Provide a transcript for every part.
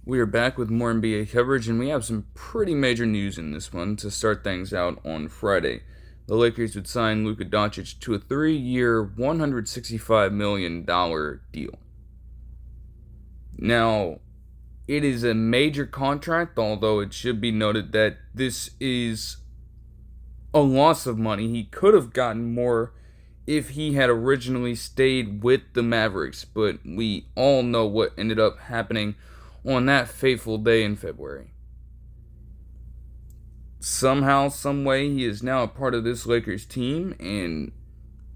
We are back with more NBA coverage, and we have some pretty major news in this one to start things out on Friday. The Lakers would sign Luka Doncic to a 3-year, $165 million deal. Now, it is a major contract, although it should be noted that this is a loss of money. He could have gotten more if he had originally stayed with the Mavericks, but we all know what ended up happening on that fateful day in February. Somehow, someway, he is now a part of this Lakers team, and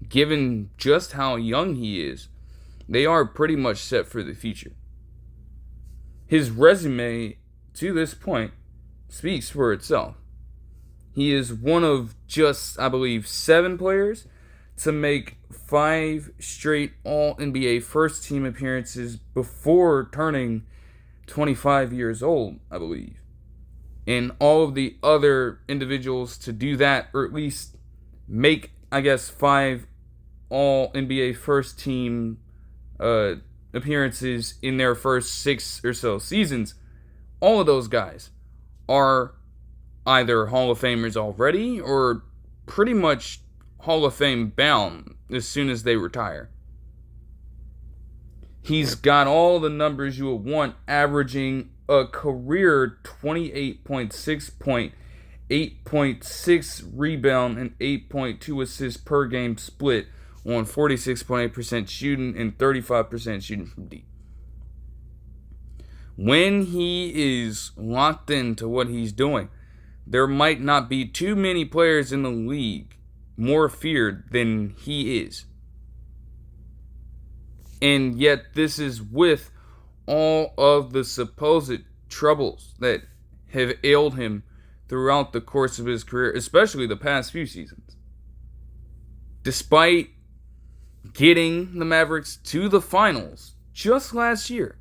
given just how young he is, they are pretty much set for the future. His resume, to this point, speaks for itself. He is one of just, I believe, 7 players to make 5 straight All-NBA first-team appearances before turning 25 years old, I believe. And all of the other individuals to do that, or at least make, 5 All-NBA first-team appearances in their first 6 or so seasons, all of those guys are either Hall of Famers already or pretty much Hall of Fame bound as soon as they retire. He's got all the numbers you would want, averaging a career 28.6 point, 8.6 rebound, and 8.2 assists per game split on 46.8% shooting and 35% shooting from deep. When he is locked into what he's doing, there might not be too many players in the league more feared than he is. And yet this is with all of the supposed troubles that have ailed him throughout the course of his career, especially the past few seasons. Despite getting the Mavericks to the finals just last year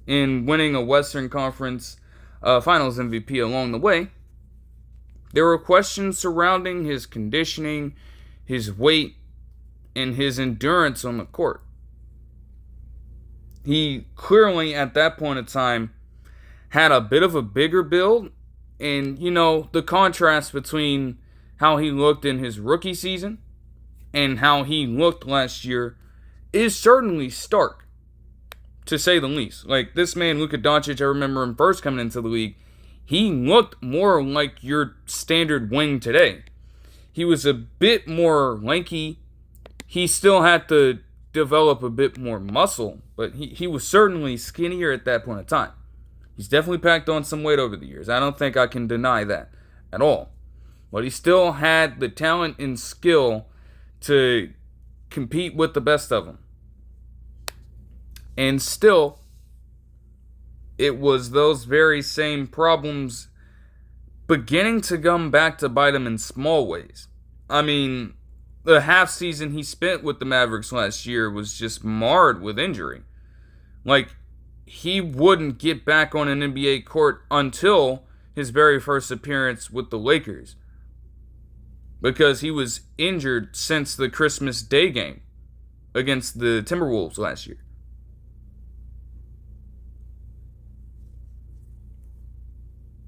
and winning a Western Conference Finals MVP along the way, there were questions surrounding his conditioning, his weight, and his endurance on the court. He clearly, at that point in time, had a bit of a bigger build. And, the contrast between how he looked in his rookie season and how he looked last year is certainly stark, to say the least. Like, this man, Luka Doncic, I remember him first coming into the league, he looked more like your standard wing today. He was a bit more lanky. He still had to develop a bit more muscle, but he was certainly skinnier at that point in time. He's definitely packed on some weight over the years. I don't think I can deny that at all. But he still had the talent and skill to compete with the best of them. And still, it was those very same problems beginning to come back to bite him in small ways. I mean, the half season he spent with the Mavericks last year was just marred with injury. Like, he wouldn't get back on an NBA court until his very first appearance with the Lakers, because he was injured since the Christmas Day game against the Timberwolves last year.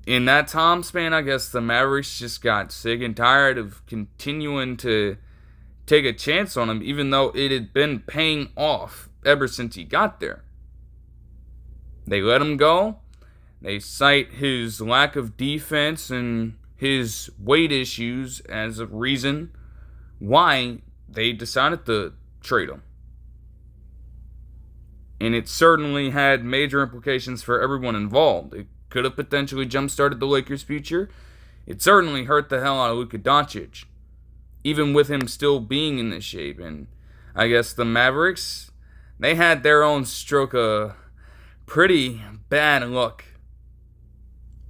In that time span, I guess the Mavericks just got sick and tired of continuing to take a chance on him, even though it had been paying off ever since he got there. They let him go. They cite his lack of defense and his weight issues as a reason why they decided to trade him. And it certainly had major implications for everyone involved. It could have potentially jump-started the Lakers' future. It certainly hurt the hell out of Luka Doncic, even with him still being in this shape. And I guess the Mavericks, they had their own stroke of pretty bad luck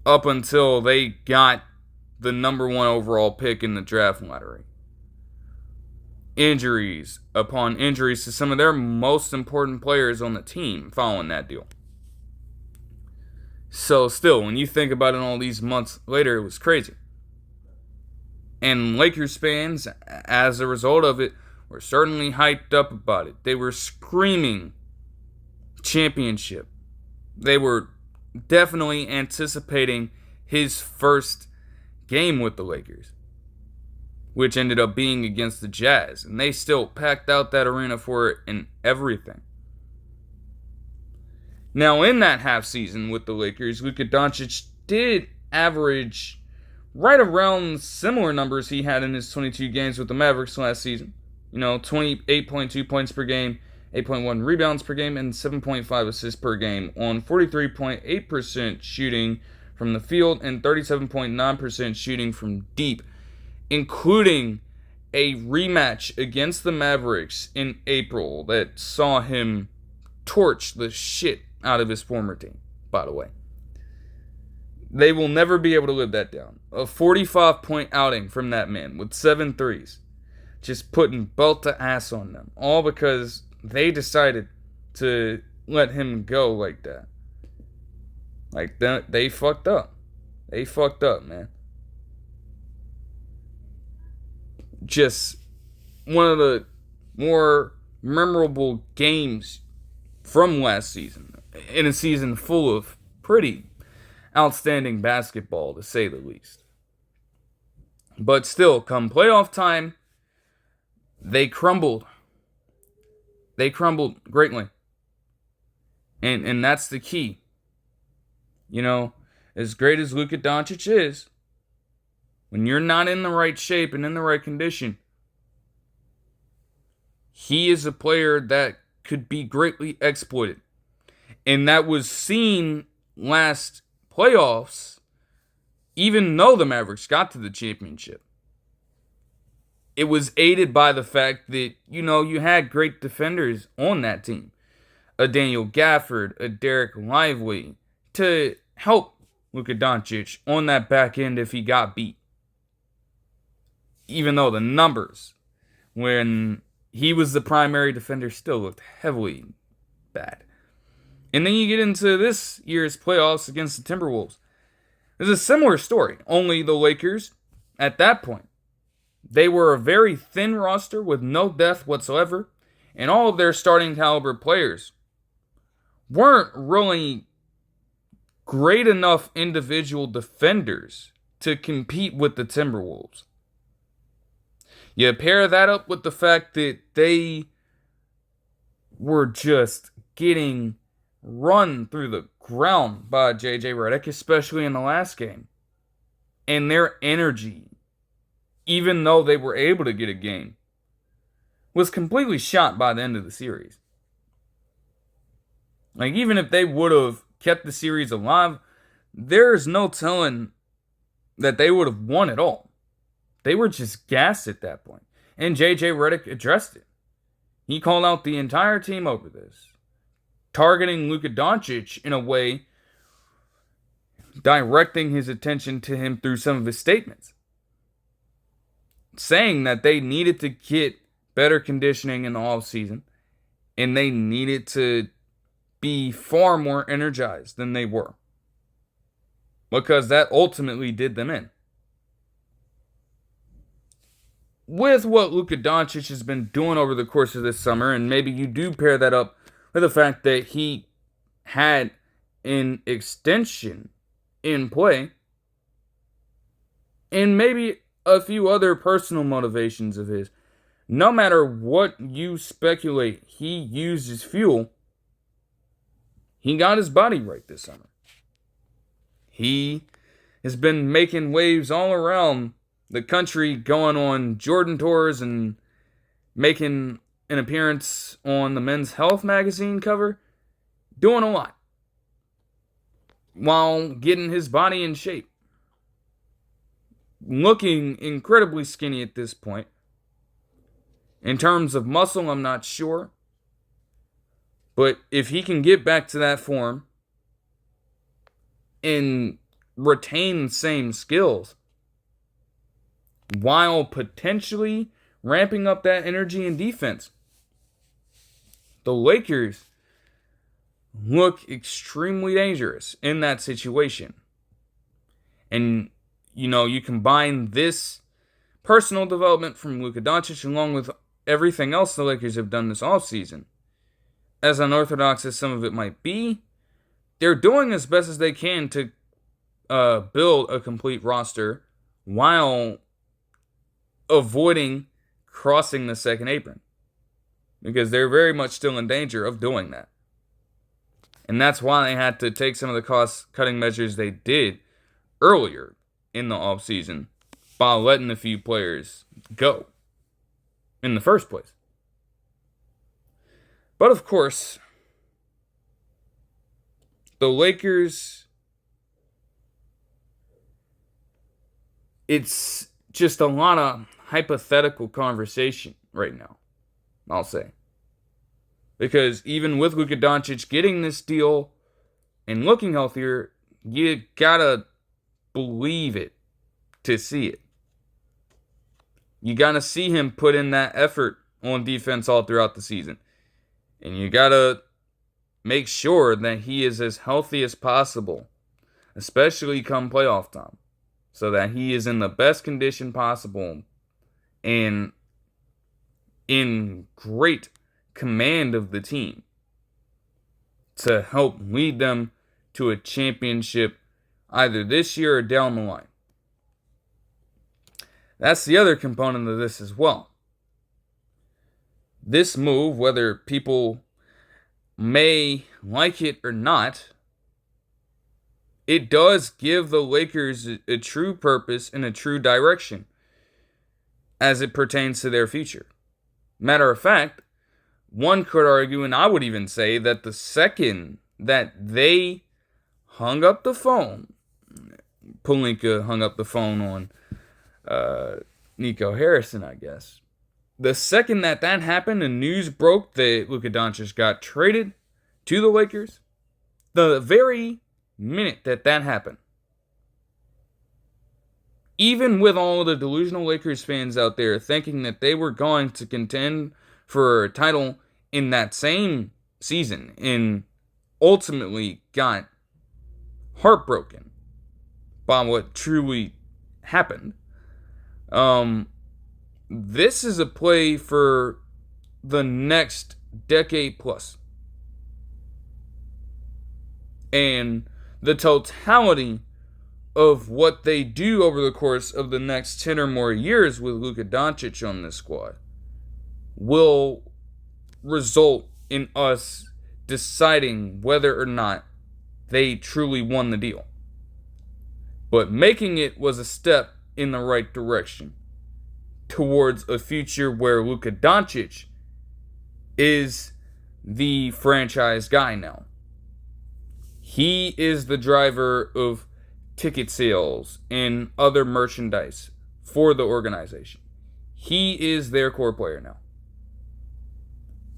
up until they got the number 1 overall pick in the draft lottery. Injuries upon injuries to some of their most important players on the team following that deal. So still, when you think about it all these months later, it was crazy. And Lakers fans, as a result of it, were certainly hyped up about it. They were screaming championship. They were definitely anticipating his first game with the Lakers, which ended up being against the Jazz. And they still packed out that arena for it and everything. Now, in that half season with the Lakers, Luka Doncic did average right around similar numbers he had in his 22 games with the Mavericks last season. 28.2 points per game, 8.1 rebounds per game, and 7.5 assists per game on 43.8% shooting from the field and 37.9% shooting from deep, including a rematch against the Mavericks in April that saw him torch the shit out of his former team, by the way. They will never be able to live that down. A 45-point outing from that man with 7 threes. Just putting belt to ass on them. All because they decided to let him go like that. Like, they fucked up. They fucked up, man. Just one of the more memorable games from last season. In a season full of pretty outstanding basketball, to say the least. But still, come playoff time, they crumbled. They crumbled greatly. And that's the key. As great as Luka Doncic is, when you're not in the right shape and in the right condition, he is a player that could be greatly exploited. And that was seen last playoffs, even though the Mavericks got to the championship. It was aided by the fact that, you had great defenders on that team. A Daniel Gafford, a Derek Lively, to help Luka Doncic on that back end if he got beat. Even though the numbers, when he was the primary defender, still looked heavily bad. And then you get into this year's playoffs against the Timberwolves. It's a similar story, only the Lakers, at that point, they were a very thin roster with no depth whatsoever, and all of their starting caliber players weren't really great enough individual defenders to compete with the Timberwolves. You pair that up with the fact that they were just getting run through the ground by J.J. Redick, especially in the last game. And their energy, even though they were able to get a game, was completely shot by the end of the series. Like, even if they would have kept the series alive, there's no telling that they would have won at all. They were just gassed at that point. And J.J. Redick addressed it. He called out the entire team over this, targeting Luka Doncic in a way, directing his attention to him through some of his statements, saying that they needed to get better conditioning in the offseason, and they needed to be far more energized than they were, because that ultimately did them in. With what Luka Doncic has been doing over the course of this summer, and maybe you do pair that up with the fact that he had an extension in play, and maybe a few other personal motivations of his, no matter what you speculate he used as fuel, he got his body right this summer. He has been making waves all around the country, going on Jordan tours and making an appearance on the Men's Health magazine cover, doing a lot while getting his body in shape. Looking incredibly skinny at this point. In terms of muscle, I'm not sure. But if he can get back to that form and retain the same skills while potentially ramping up that energy and defense, the Lakers look extremely dangerous in that situation. And, you combine this personal development from Luka Doncic along with everything else the Lakers have done this offseason, as unorthodox as some of it might be, they're doing as best as they can to build a complete roster while avoiding crossing the second apron. Because they're very much still in danger of doing that. And that's why they had to take some of the cost-cutting measures they did earlier in the offseason by letting a few players go in the first place. But of course, the Lakers, it's just a lot of hypothetical conversation right now, I'll say. Because even with Luka Doncic getting this deal and looking healthier, you gotta believe it to see it. You gotta see him put in that effort on defense all throughout the season. And you gotta make sure that he is as healthy as possible, especially come playoff time, so that he is in the best condition possible and in great command of the team to help lead them to a championship either this year or down the line. That's the other component of this as well. This move, whether people may like it or not, it does give the Lakers a true purpose and a true direction as it pertains to their future. Matter of fact, one could argue, and I would even say, that the second that they hung up the phone, Pelinka hung up the phone on Nico Harrison, I guess. The second that happened and news broke that Luka Doncic got traded to the Lakers, the very minute that happened, even with all of the delusional Lakers fans out there thinking that they were going to contend for a title in that same season and ultimately got heartbroken by what truly happened. This is a play for the next decade plus. And the totality of what they do over the course of the next 10 or more years with Luka Doncic on this squad will result in us deciding whether or not they truly won the deal. But making it was a step in the right direction towards a future where Luka Doncic is the franchise guy now. He is the driver of ticket sales and other merchandise for the organization. He is their core player now.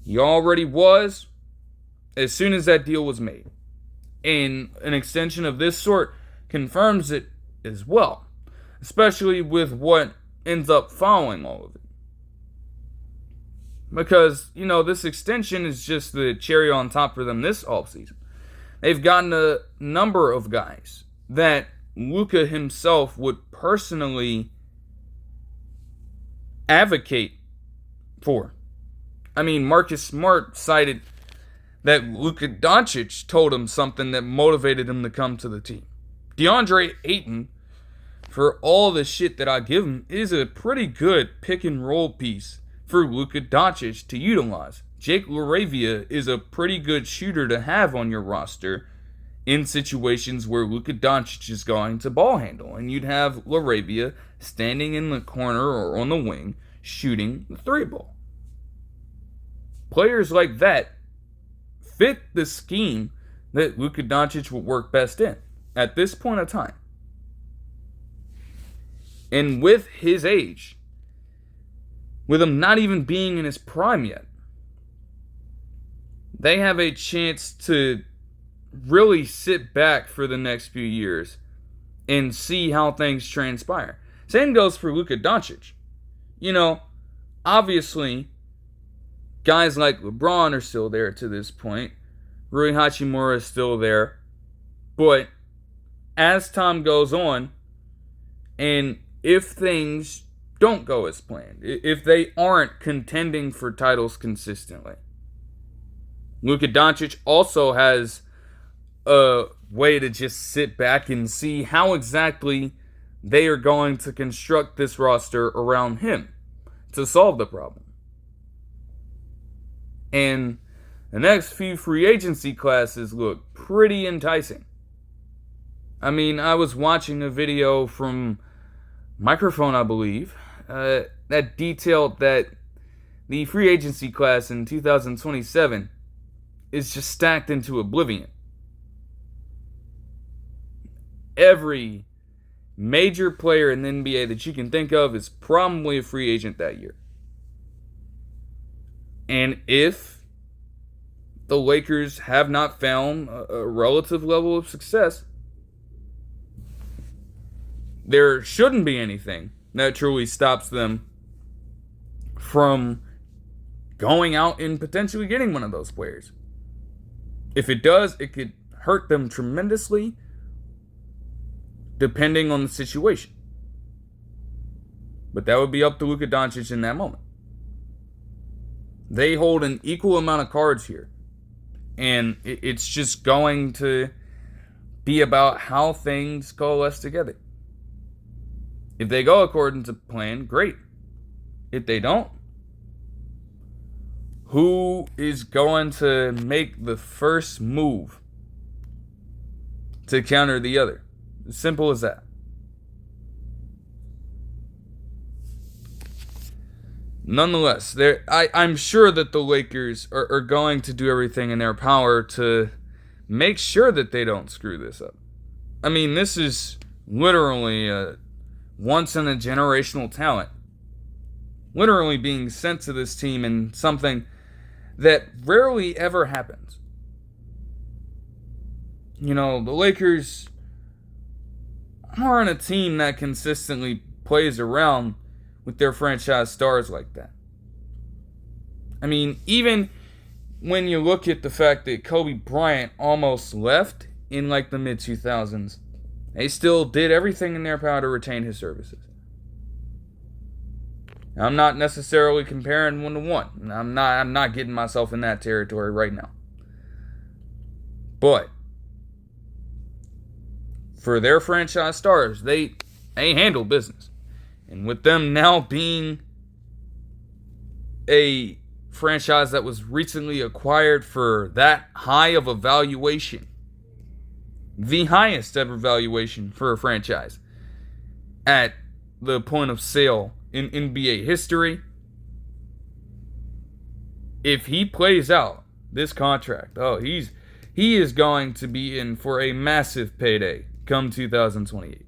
He already was as soon as that deal was made. And an extension of this sort confirms it as well, especially with what ends up following all of it. Because, this extension is just the cherry on top for them this offseason. They've gotten a number of guys that Luka himself would personally advocate for. I mean, Marcus Smart cited that Luka Doncic told him something that motivated him to come to the team. DeAndre Ayton, for all the shit that I give him, is a pretty good pick and roll piece for Luka Doncic to utilize. Jake LaRavia is a pretty good shooter to have on your roster in situations where Luka Doncic is going to ball handle. And you'd have LaRavia standing in the corner or on the wing shooting the three ball. Players like that fit the scheme that Luka Doncic would work best in at this point of time. And with his age, with him not even being in his prime yet, they have a chance to really sit back for the next few years and see how things transpire. Same goes for Luka Doncic. Obviously, guys like LeBron are still there to this point. Rui Hachimura is still there. But as time goes on, and if things don't go as planned, if they aren't contending for titles consistently, Luka Doncic also has a way to just sit back and see how exactly they are going to construct this roster around him to solve the problem. And the next few free agency classes look pretty enticing. I mean, I was watching a video from Microphone, I believe, that detailed that the free agency class in 2027 is just stacked into oblivion. Every major player in the NBA that you can think of is probably a free agent that year. And if the Lakers have not found a relative level of success, there shouldn't be anything that truly stops them from going out and potentially getting one of those players. If it does, it could hurt them tremendously depending on the situation. But that would be up to Luka Doncic in that moment. They hold an equal amount of cards here. And it's just going to be about how things coalesce together. If they go according to plan, great. If they don't, who is going to make the first move to counter the other? As simple as that. Nonetheless, I'm sure that the Lakers are going to do everything in their power to make sure that they don't screw this up. I mean, this is literally a once-in-a-generational talent. Literally being sent to this team in something that rarely ever happens. You know, the Lakers aren't a team that consistently plays around with their franchise stars like that. I mean, even when you look at the fact that Kobe Bryant almost left in like the mid-2000s, they still did everything in their power to retain his services. I'm not necessarily comparing one to one. I'm not getting myself in that territory right now. But for their franchise stars, they handle business. And with them now being a franchise that was recently acquired for that high of a valuation, the highest ever valuation for a franchise at the point of sale in NBA history, if he plays out this contract, he is going to be in for a massive payday come 2028.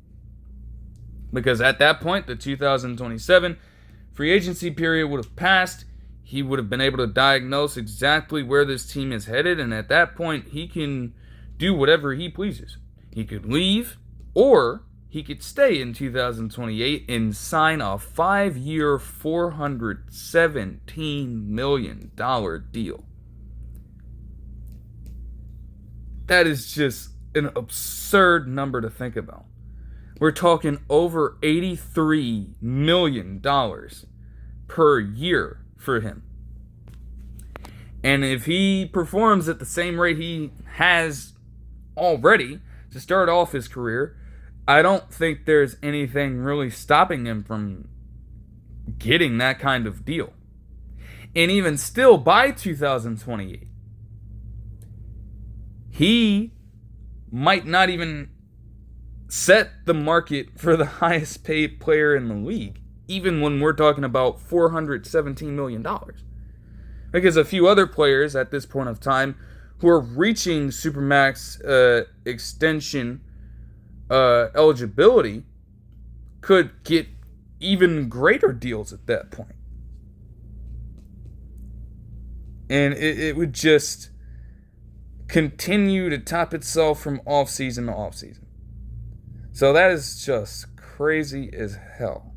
Because at that point, the 2027 free agency period would have passed. He would have been able to diagnose exactly where this team is headed, and at that point, he can do whatever he pleases. He could leave, or he could stay in 2028 and sign a 5-year, $417 million deal. That is just an absurd number to think about. We're talking over $83 million per year for him. And if he performs at the same rate he has already to start off his career, I don't think there's anything really stopping him from getting that kind of deal. And even still, by 2028, he might not even set the market for the highest paid player in the league, even when we're talking about $417 million. Because a few other players at this point of time who are reaching Supermax extension eligibility could get even greater deals at that point. And it would just continue to top itself from offseason to offseason. So that is just crazy as hell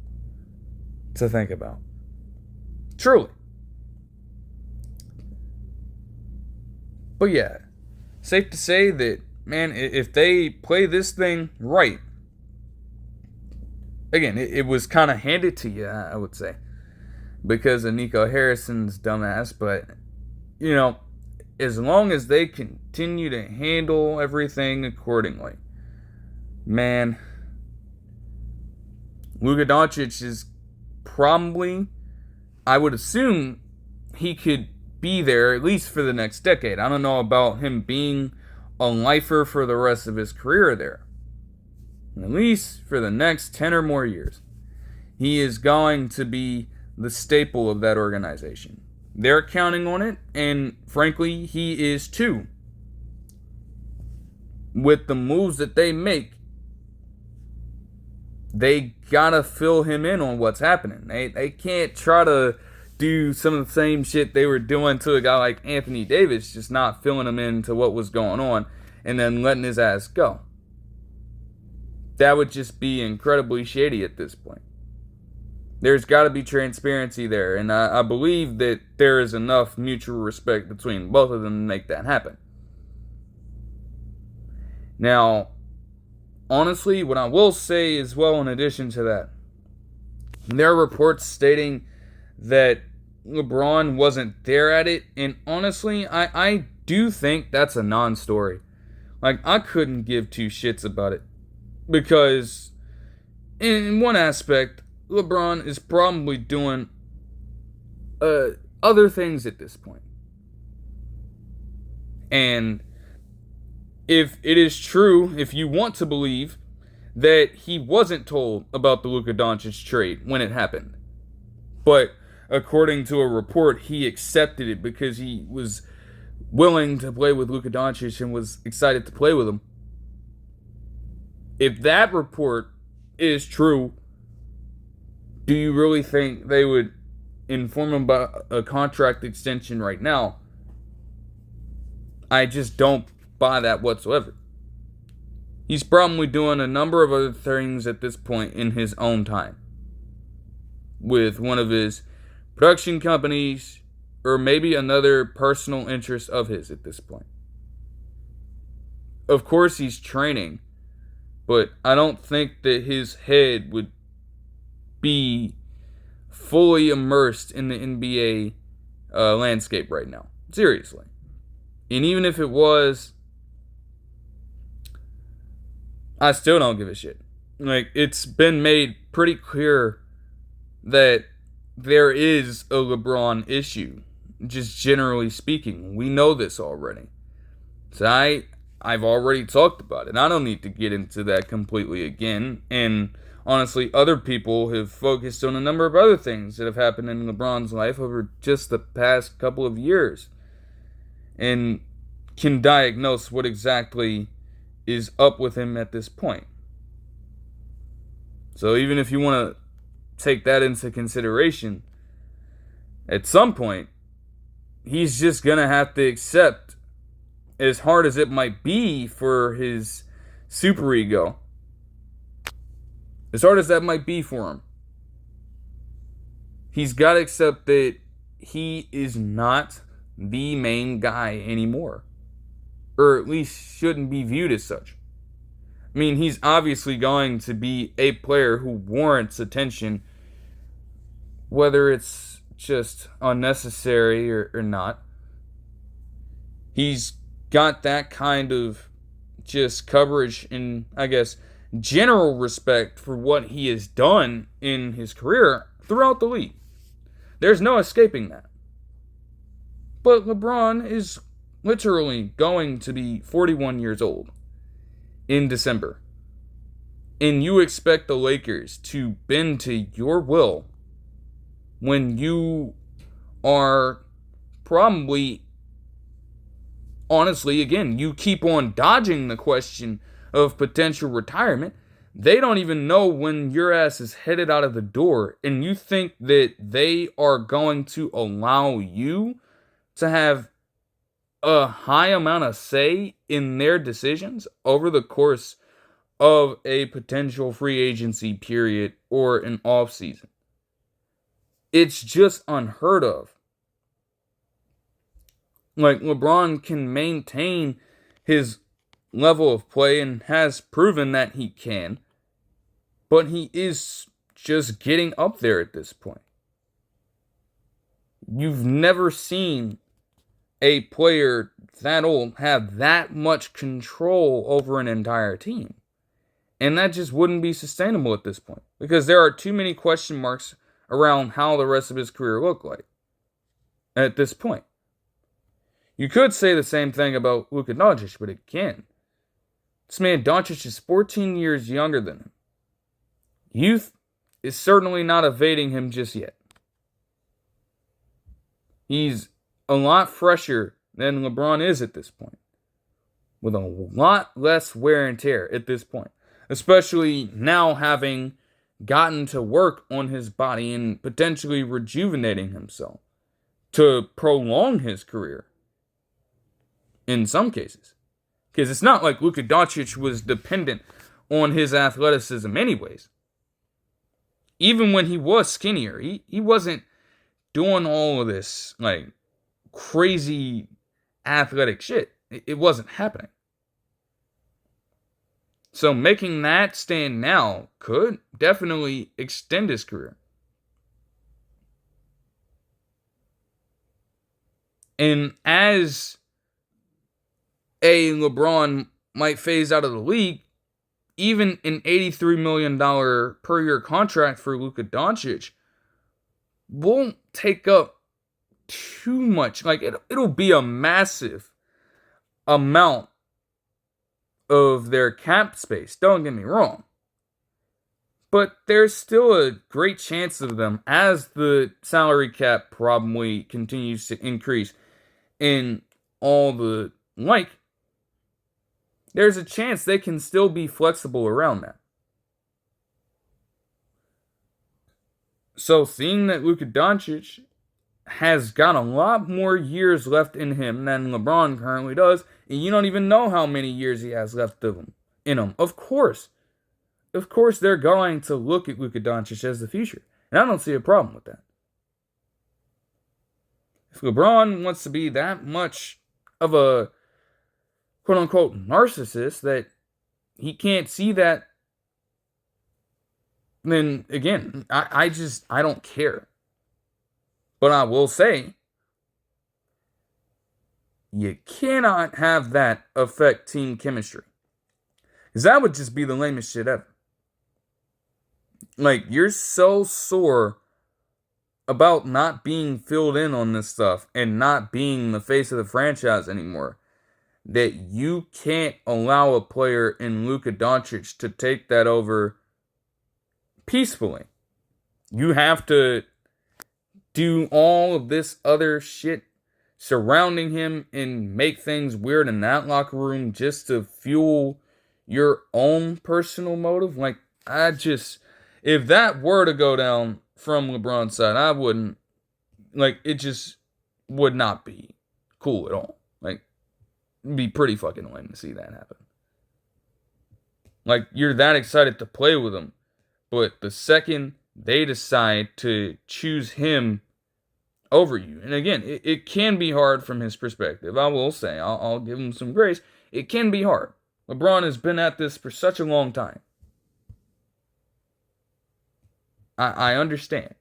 to think about. Truly. But yeah, safe to say that, man, if they play this thing right, again, it was kind of handed to you, I would say, because of Nico Harrison's dumbass, but, you know, as long as they continue to handle everything accordingly. Man, Luka Doncic is probably, I would assume, he could be there at least for the next decade. I don't know about him being a lifer for the rest of his career there. At least for the next 10 or more years. He is going to be the staple of that organization. They're counting on it, and frankly, he is too. With the moves that they make, they gotta fill him in on what's happening. They can't try to do some of the same shit they were doing to a guy like Anthony Davis, just not filling him into what was going on and then letting his ass go. That would just be incredibly shady at this point. There's got to be transparency there, and I believe that there is enough mutual respect between both of them to make that happen. Now, honestly, what I will say as well in addition to that, there are reports stating that LeBron wasn't there at it, and honestly, I do think that's a non-story. Like, I couldn't give two shits about it, because in one aspect, LeBron is probably doing other things at this point. And if it is true, if you want to believe that he wasn't told about the Luka Doncic trade when it happened, but according to a report, he accepted it because he was willing to play with Luka Doncic and was excited to play with him. If that report is true, do you really think they would inform him about a contract extension right now? I just don't buy that whatsoever. He's probably doing a number of other things at this point in his own time, with one of his production companies, or maybe another personal interest of his at this point. Of course he's training, but I don't think that his head would be fully immersed in the NBA landscape right now. Seriously. And even if it was, I still don't give a shit. Like, it's been made pretty clear that there is a LeBron issue, just generally speaking. We know this already. So I've already talked about it. I don't need to get into that completely again. And honestly, other people have focused on a number of other things that have happened in LeBron's life over just the past couple of years, and can diagnose what exactly is up with him at this point. So even if you want to take that into consideration, at some point, he's just going to have to accept, as hard as it might be for his superego, as hard as that might be for him, he's got to accept that he is not the main guy anymore. Or at least shouldn't be viewed as such. I mean, he's obviously going to be a player who warrants attention, whether it's just unnecessary or not. He's got that kind of just coverage and, I guess, general respect for what he has done in his career throughout the league. There's no escaping that. But LeBron is literally going to be 41 years old in December. And you expect the Lakers to bend to your will when you are probably, honestly, again, you keep on dodging the question of potential retirement. They don't even know when your ass is headed out of the door, and you think that they are going to allow you to have a high amount of say in their decisions over the course of a potential free agency period or an off season. It's just unheard of. Like, LeBron can maintain his level of play and has proven that he can, but he is just getting up there at this point. You've never seen a player that old have that much control over an entire team. And that just wouldn't be sustainable at this point. Because there are too many question marks around how the rest of his career looked like at this point. You could say the same thing about Luka Doncic, but again, this man Doncic is 14 years younger than him. Youth is certainly not evading him just yet. He's a lot fresher than LeBron is at this point, with a lot less wear and tear at this point, especially now having gotten to work on his body and potentially rejuvenating himself to prolong his career in some cases. Because it's not like Luka Doncic was dependent on his athleticism anyways. Even when he was skinnier, he wasn't doing all of this like crazy athletic shit. It wasn't happening. So making that stand now could definitely extend his career. And as a LeBron might phase out of the league, even an $83 million per year contract for Luka Doncic won't take up too much. Like, it'll be a massive amount of their cap space. Don't get me wrong. But there's still a great chance of them, as the salary cap probably continues to increase in all the like, there's a chance they can still be flexible around that. So seeing that Luka Doncic has got a lot more years left in him than LeBron currently does, and you don't even know how many years he has left of him, in him. Of course, they're going to look at Luka Doncic as the future, and I don't see a problem with that. If LeBron wants to be that much of a quote-unquote narcissist that he can't see that, then again, I don't care. But I will say, you cannot have that affect team chemistry. Because that would just be the lamest shit ever. Like, you're so sore about not being filled in on this stuff and not being the face of the franchise anymore that you can't allow a player in Luka Doncic to take that over peacefully. You have to do all of this other shit surrounding him and make things weird in that locker room just to fuel your own personal motive. Like, if that were to go down from LeBron's side, I wouldn't, like, it just would not be cool at all. Like, it'd be pretty fucking lame to see that happen. Like, you're that excited to play with him, but the second they decide to choose him over you, and again, it can be hard from his perspective. I will say, I'll give him some grace. It can be hard. LeBron has been at this for such a long time. I understand.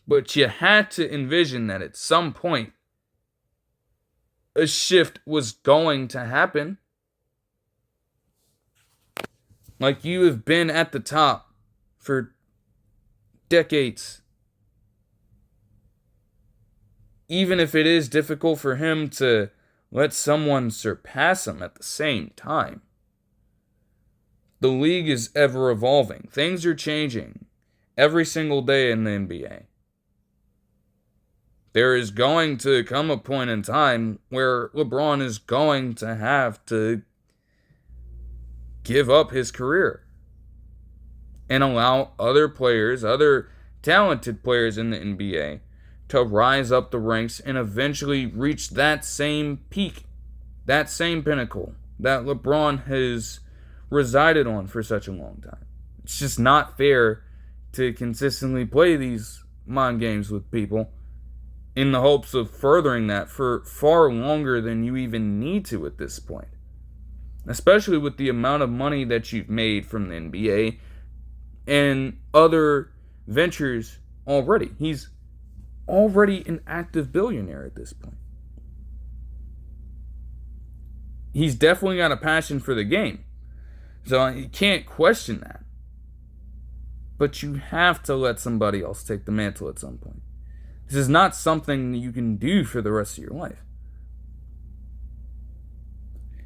But you had to envision that at some point, a shift was going to happen. Like, you have been at the top for decades. Even if it is difficult for him to let someone surpass him at the same time. The league is ever evolving. Things are changing every single day in the NBA. There is going to come a point in time where LeBron is going to have to give up his career and allow other players, other talented players in the NBA to rise up the ranks and eventually reach that same peak, that same pinnacle that LeBron has resided on for such a long time. It's just not fair to consistently play these mind games with people in the hopes of furthering that for far longer than you even need to at this point. Especially with the amount of money that you've made from the NBA and other ventures already. He's already an active billionaire at this point. He's definitely got a passion for the game. So you can't question that. But you have to let somebody else take the mantle at some point. This is not something that you can do for the rest of your life.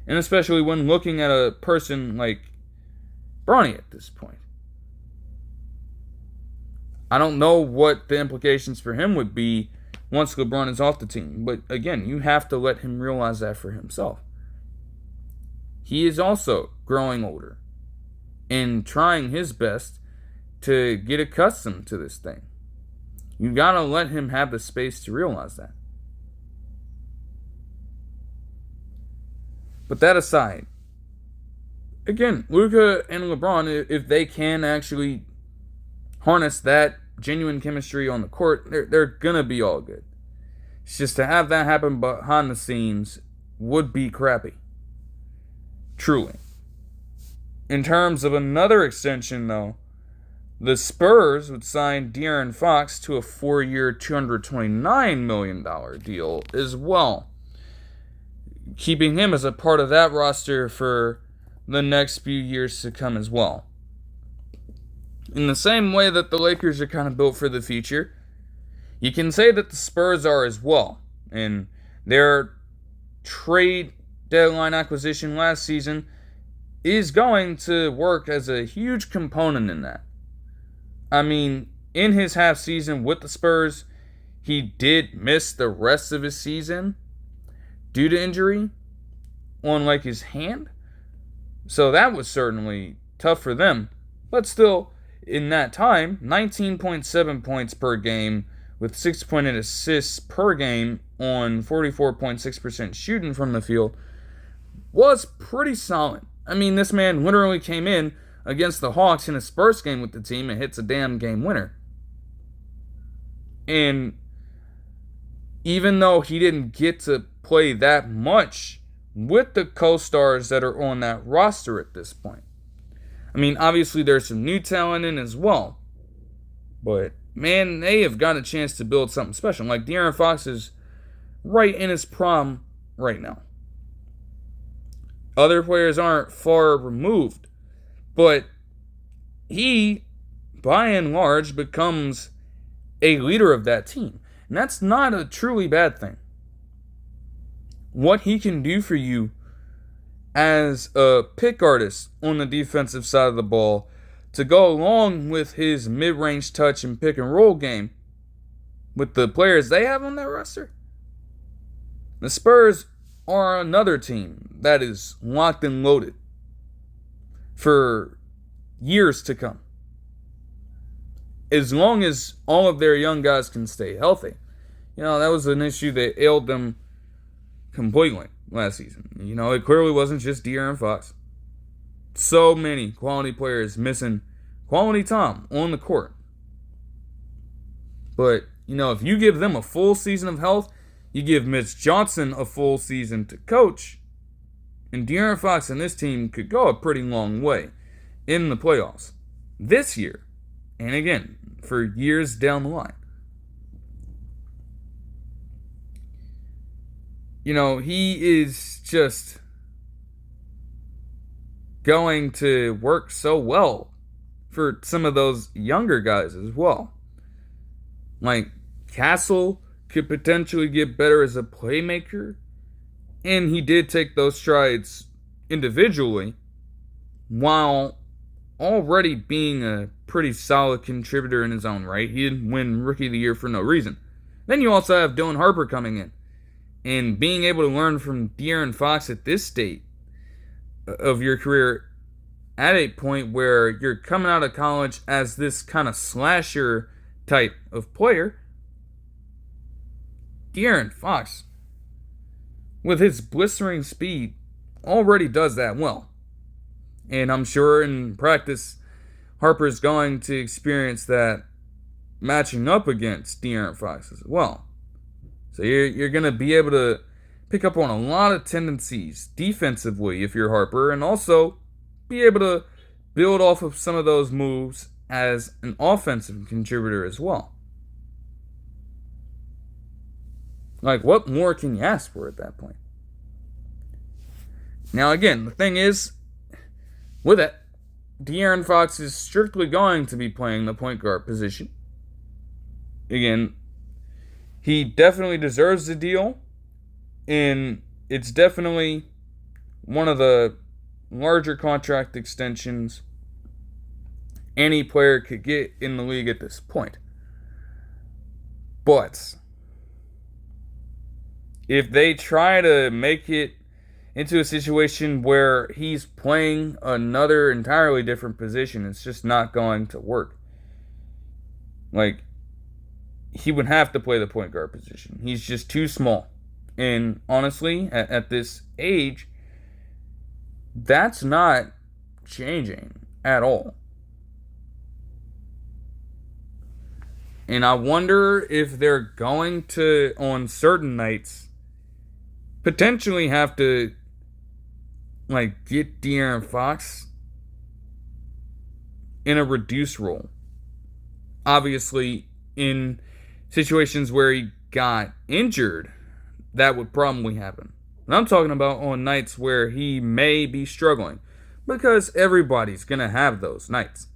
And especially when looking at a person like Bronny at this point. I don't know what the implications for him would be once LeBron is off the team. But again, you have to let him realize that for himself. He is also growing older and trying his best to get accustomed to this thing. You gotta let him have the space to realize that. But that aside, again, Luka and LeBron, if they can actually harness that genuine chemistry on the court, they're gonna be all good. It's just to have that happen behind the scenes would be crappy. Truly. In terms of another extension, though, the Spurs would sign De'Aaron Fox to a 4-year, $229 million deal as well, keeping him as a part of that roster for the next few years to come as well. In the same way that the Lakers are kind of built for the future, you can say that the Spurs are as well. And their trade deadline acquisition last season is going to work as a huge component in that. I mean, in his half season with the Spurs, he did miss the rest of his season due to injury on like his hand. So that was certainly tough for them. But still, in that time, 19.7 points per game with 6.8 assists per game on 44.6% shooting from the field was pretty solid. I mean, this man literally came in against the Hawks in his first game with the team and hits a damn game winner. And even though he didn't get to play that much with the co-stars that are on that roster at this point. I mean, obviously there's some new talent in as well. But, man, they have got a chance to build something special. Like, De'Aaron Fox is right in his prime right now. Other players aren't far removed. But he, by and large, becomes a leader of that team. And that's not a truly bad thing. What he can do for you as a pick artist on the defensive side of the ball to go along with his mid-range touch and pick and roll game with the players they have on their roster. The Spurs are another team that is locked and loaded for years to come. As long as all of their young guys can stay healthy. You know, that was an issue that ailed them completely last season. You know, it clearly wasn't just De'Aaron Fox. So many quality players missing quality time on the court. But, you know, if you give them a full season of health, you give Mitch Johnson a full season to coach, and De'Aaron Fox and this team could go a pretty long way in the playoffs this year, and again, for years down the line. You know, he is just going to work so well for some of those younger guys as well. Like, Castle could potentially get better as a playmaker, and he did take those strides individually while already being a pretty solid contributor in his own right. He didn't win Rookie of the Year for no reason. Then you also have Dylan Harper coming in. And being able to learn from De'Aaron Fox at this state of your career at a point where you're coming out of college as this kind of slasher type of player, De'Aaron Fox, with his blistering speed, already does that well. And I'm sure in practice, Harper's going to experience that matching up against De'Aaron Fox as well. So you're going to be able to pick up on a lot of tendencies defensively if you're Harper, and also be able to build off of some of those moves as an offensive contributor as well. Like, what more can you ask for at that point? Now, again, the thing is, with it, De'Aaron Fox is strictly going to be playing the point guard position. Again, he definitely deserves the deal, and it's definitely one of the larger contract extensions any player could get in the league at this point. But if they try to make it into a situation where he's playing another entirely different position, it's just not going to work. Like, he would have to play the point guard position. He's just too small. And honestly, at this age, that's not changing at all. And I wonder if they're going to, on certain nights, potentially have to, like, get De'Aaron Fox in a reduced role. Obviously, in situations where he got injured, that would probably happen. And I'm talking about on nights where he may be struggling, because everybody's going to have those nights.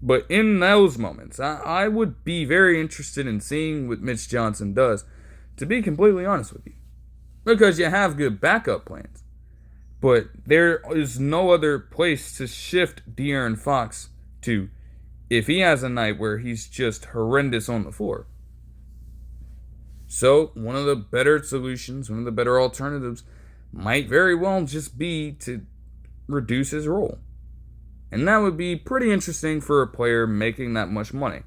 But in those moments, I would be very interested in seeing what Mitch Johnson does, to be completely honest with you. Because you have good backup plans. But there is no other place to shift De'Aaron Fox to if he has a night where he's just horrendous on the floor. So, one of the better solutions, one of the better alternatives, might very well just be to reduce his role. And that would be pretty interesting for a player making that much money.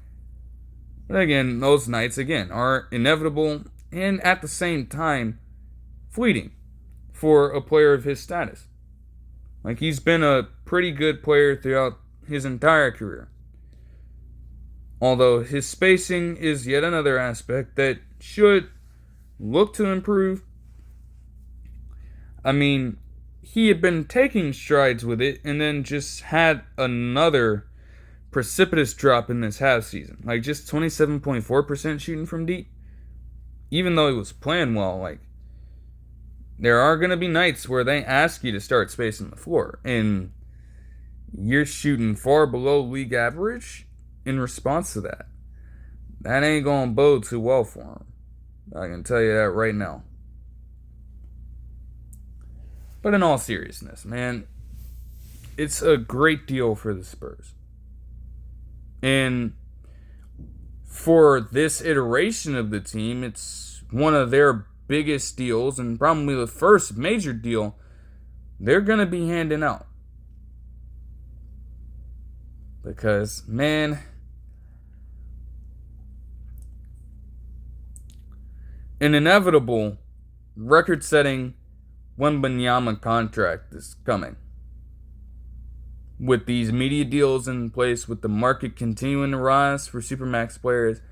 But again, those nights, again, are inevitable and at the same time fleeting for a player of his status. Like, he's been a pretty good player throughout his entire career. Although his spacing is yet another aspect that should look to improve. I mean, he had been taking strides with it and then just had another precipitous drop in this half season. Like, just 27.4% shooting from deep. Even though he was playing well, like, there are going to be nights where they ask you to start spacing the floor, and you're shooting far below league average in response to that. That ain't going to bode too well for him. I can tell you that right now. But in all seriousness, man, it's a great deal for the Spurs. And for this iteration of the team, it's one of their biggest deals and probably the first major deal they're going to be handing out. Because, man, an inevitable record-setting Wembanyama contract is coming. With these media deals in place, with the market continuing to rise for Supermax players,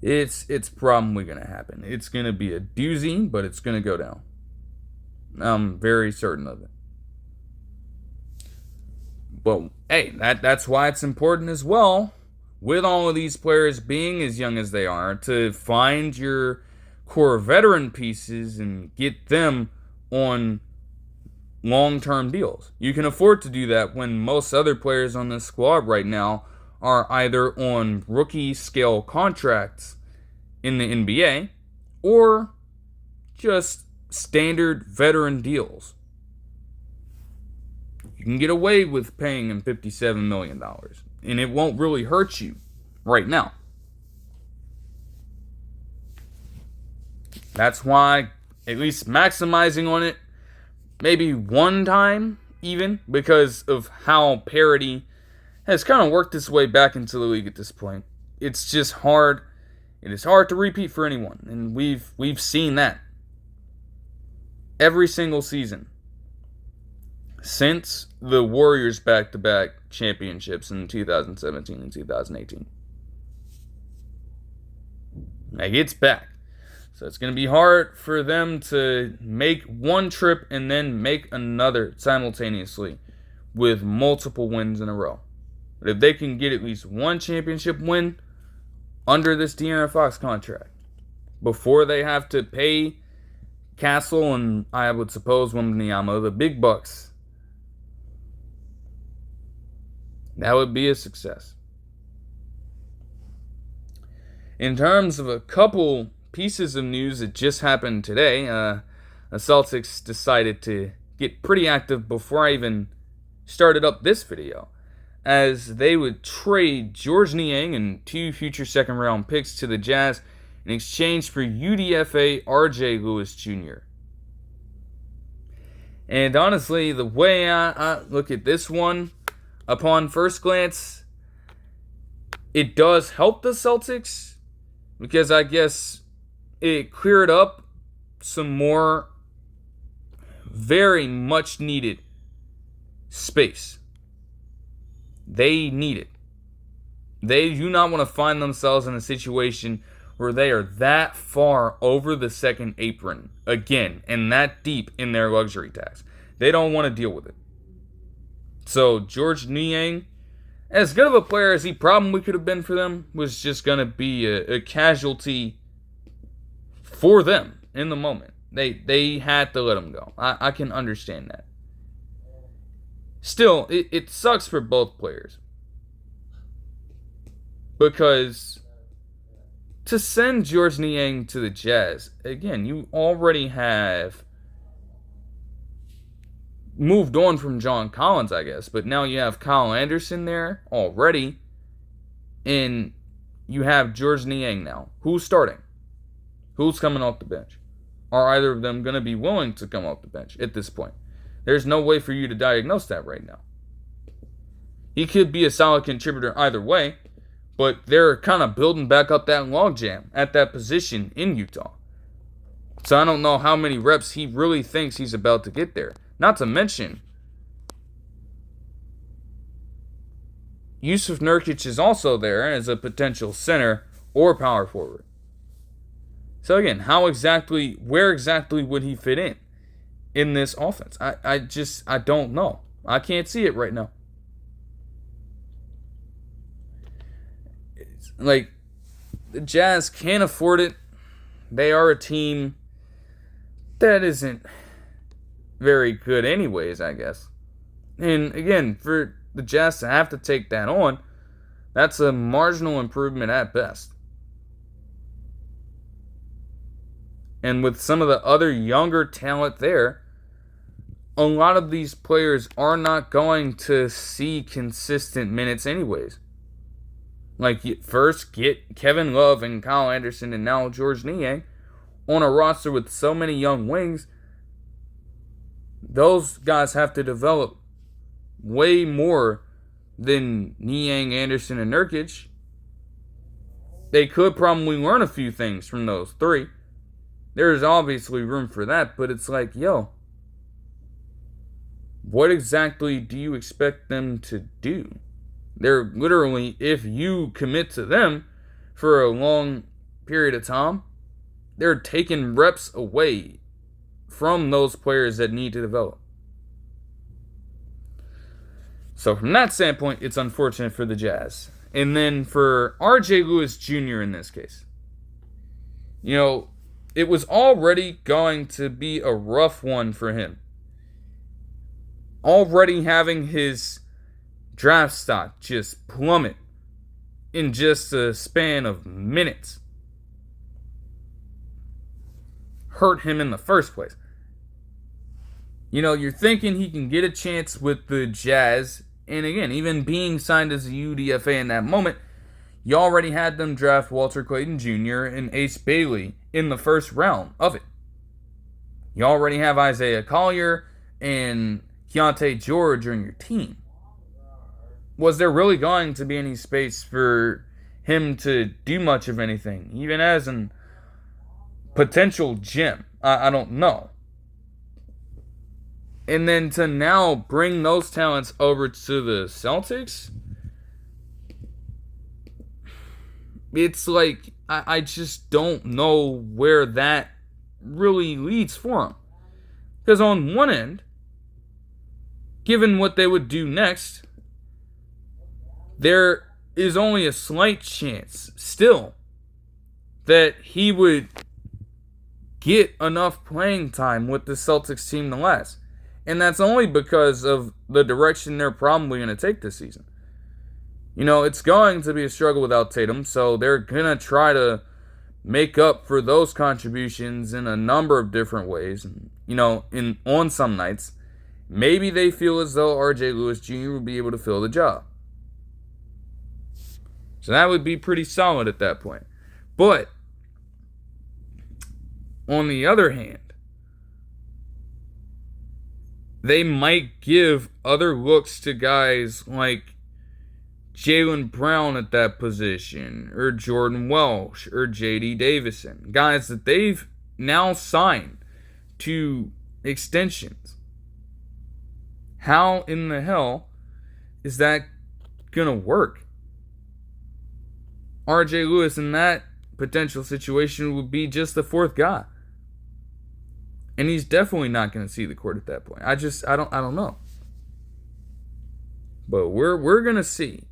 it's probably going to happen. It's going to be a doozy, but it's going to go down. I'm very certain of it. But, hey, that's why it's important as well, with all of these players being as young as they are, to find your core veteran pieces and get them on long-term deals. You can afford to do that when most other players on this squad right now are either on rookie-scale contracts in the NBA or just standard veteran deals. You can get away with paying him $57 million, and it won't really hurt you right now. That's why, at least maximizing on it, maybe one time even, because of how parity has kind of worked its way back into the league at this point. It's just hard. It is hard to repeat for anyone, and we've seen that every single season since the Warriors back-to-back championships in 2017 and 2018. Like, it's back. So it's going to be hard for them to make one trip and then make another simultaneously with multiple wins in a row. But if they can get at least one championship win under this De'Aaron Fox contract, before they have to pay Castle and I would suppose Wembanyama the big bucks. That would be a success. In terms of a couple pieces of news that just happened today, the Celtics decided to get pretty active before I even started up this video, as they would trade Georges Niang and 2 future second-round picks to the Jazz in exchange for UDFA R.J. Lewis Jr. And honestly, the way I look at this one, upon first glance, it does help the Celtics, because I guess it cleared up some more very much needed space. They need it. They do not want to find themselves in a situation where they are that far over the second apron again and that deep in their luxury tax. They don't want to deal with it. So Georges Niang, as good of a player as he probably could have been for them, was just going to be a casualty for them in the moment. They had to let him go. I can understand that. Still, it sucks for both players. Because to send Georges Niang to the Jazz, again, you already have moved on from John Collins, I guess. But now you have Kyle Anderson there already. And you have Georges Niang now. Who's starting? Who's coming off the bench? Are either of them going to be willing to come off the bench at this point? There's no way for you to diagnose that right now. He could be a solid contributor either way, but they're kind of building back up that logjam at that position in Utah. So I don't know how many reps he really thinks he's about to get there. Not to mention, Jusuf Nurkic is also there as a potential center or power forward. So again, where exactly would he fit in this offense? I don't know. I can't see it right now. Like, the Jazz can't afford it. They are a team that isn't very good anyways, I guess. And again, for the Jazz to have to take that on, that's a marginal improvement at best. And with some of the other younger talent there, a lot of these players are not going to see consistent minutes anyways. Like, first get Kevin Love and Kyle Anderson and now Georges Niang on a roster with so many young wings. Those guys have to develop way more than Niang, Anderson, and Nurkic. They could probably learn a few things from those three. There's obviously room for that, but it's like, what exactly do you expect them to do? They're literally, if you commit to them for a long period of time, they're taking reps away from those players that need to develop. So from that standpoint, it's unfortunate for the Jazz. And then for R.J. Lewis Jr. in this case, it was already going to be a rough one for him. Already having his draft stock just plummet in just a span of minutes hurt him in the first place. You're thinking he can get a chance with the Jazz, and again, even being signed as a UDFA in that moment, you already had them draft Walter Clayton Jr. and Ace Bailey in the first round of it. You already have Isaiah Collier and Keontae George on your team. Was there really going to be any space for him to do much of anything, even as a potential gem? I don't know. And then to now bring those talents over to the Celtics, it's like, I just don't know where that really leads for him. Because on one end, given what they would do next, there is only a slight chance still that he would get enough playing time with the Celtics team to last. And that's only because of the direction they're probably going to take this season. It's going to be a struggle without Tatum, so they're going to try to make up for those contributions in a number of different ways. On some nights, maybe they feel as though R.J. Lewis Jr. will be able to fill the job. So that would be pretty solid at that point. But, on the other hand, they might give other looks to guys like Jaylen Brown at that position, or Jordan Welsh, or J.D. Davison. Guys that they've now signed to extensions. How in the hell is that going to work? R.J. Lewis in that potential situation would be just the fourth guy. And he's definitely not going to see the court at that point. I don't know. But we're going to see.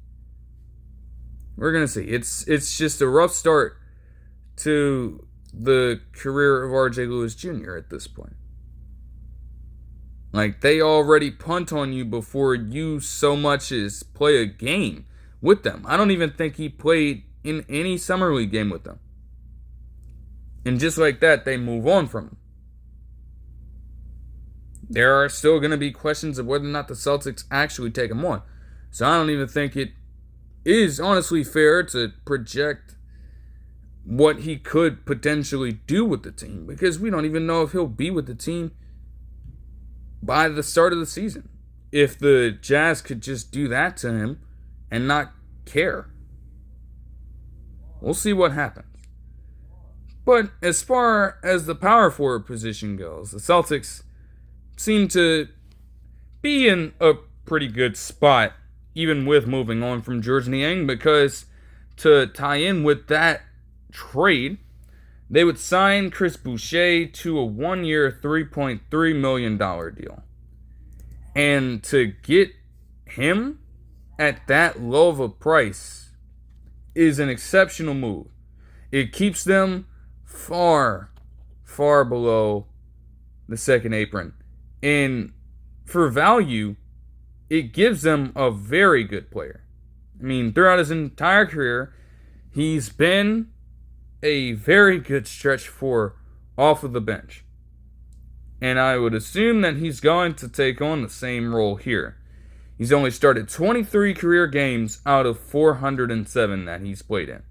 We're going to see. It's just a rough start to the career of R.J. Lewis Jr. at this point. Like, they already punt on you before you so much as play a game with them. I don't even think he played in any summer league game with them. And just like that, they move on from him. There are still going to be questions of whether or not the Celtics actually take him on. So I don't even think it is honestly fair to project what he could potentially do with the team, because we don't even know if he'll be with the team by the start of the season. If the Jazz could just do that to him and not care. We'll see what happens. But as far as the power forward position goes, the Celtics seem to be in a pretty good spot, even with moving on from Georges Niang, because to tie in with that trade, they would sign Chris Boucher to a 1-year, $3.3 million deal. And to get him at that low of a price is an exceptional move. It keeps them far, far below the second apron. And for value, it gives them a very good player. I mean, throughout his entire career, he's been a very good stretch four off of the bench. And I would assume that he's going to take on the same role here. He's only started 23 career games out of 407 that he's played in.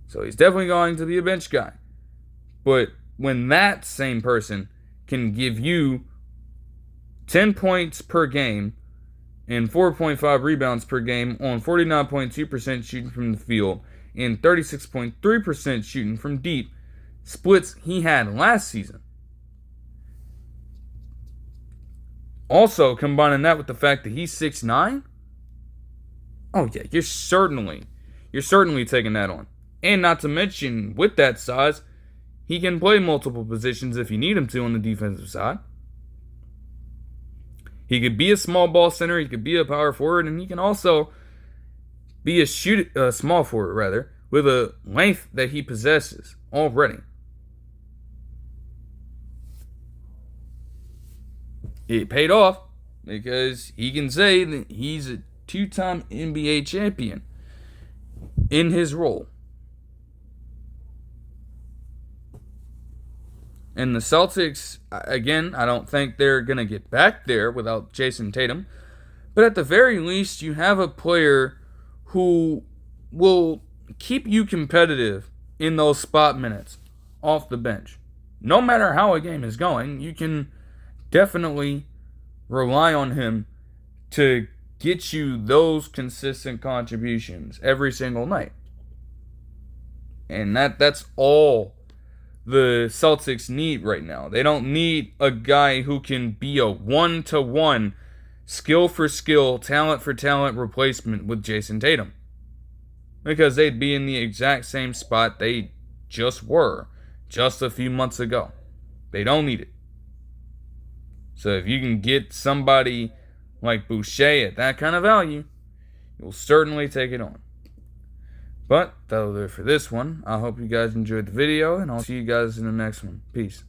So he's definitely going to be a bench guy. But when that same person can give you 10 points per game and 4.5 rebounds per game on 49.2% shooting from the field and 36.3% shooting from deep, splits he had last season. Also, combining that with the fact that he's 6'9", oh yeah, you're certainly taking that on. And not to mention, with that size, he can play multiple positions if you need him to on the defensive side. He could be a small ball center, he could be a power forward, and he can also be a small forward, rather, with a length that he possesses already. It paid off because he can say that he's a 2-time NBA champion in his role. And the Celtics, again, I don't think they're going to get back there without Jason Tatum. But at the very least, you have a player who will keep you competitive in those spot minutes off the bench. No matter how a game is going, you can definitely rely on him to get you those consistent contributions every single night. And that's all the Celtics need right now. They don't need a guy who can be a one-to-one, skill for skill, talent for talent replacement with Jason Tatum. Because they'd be in the exact same spot they just were just a few months ago. They don't need it. So if you can get somebody like Boucher at that kind of value, you'll certainly take it on. But that'll do it for this one. I hope you guys enjoyed the video, and I'll see you guys in the next one. Peace.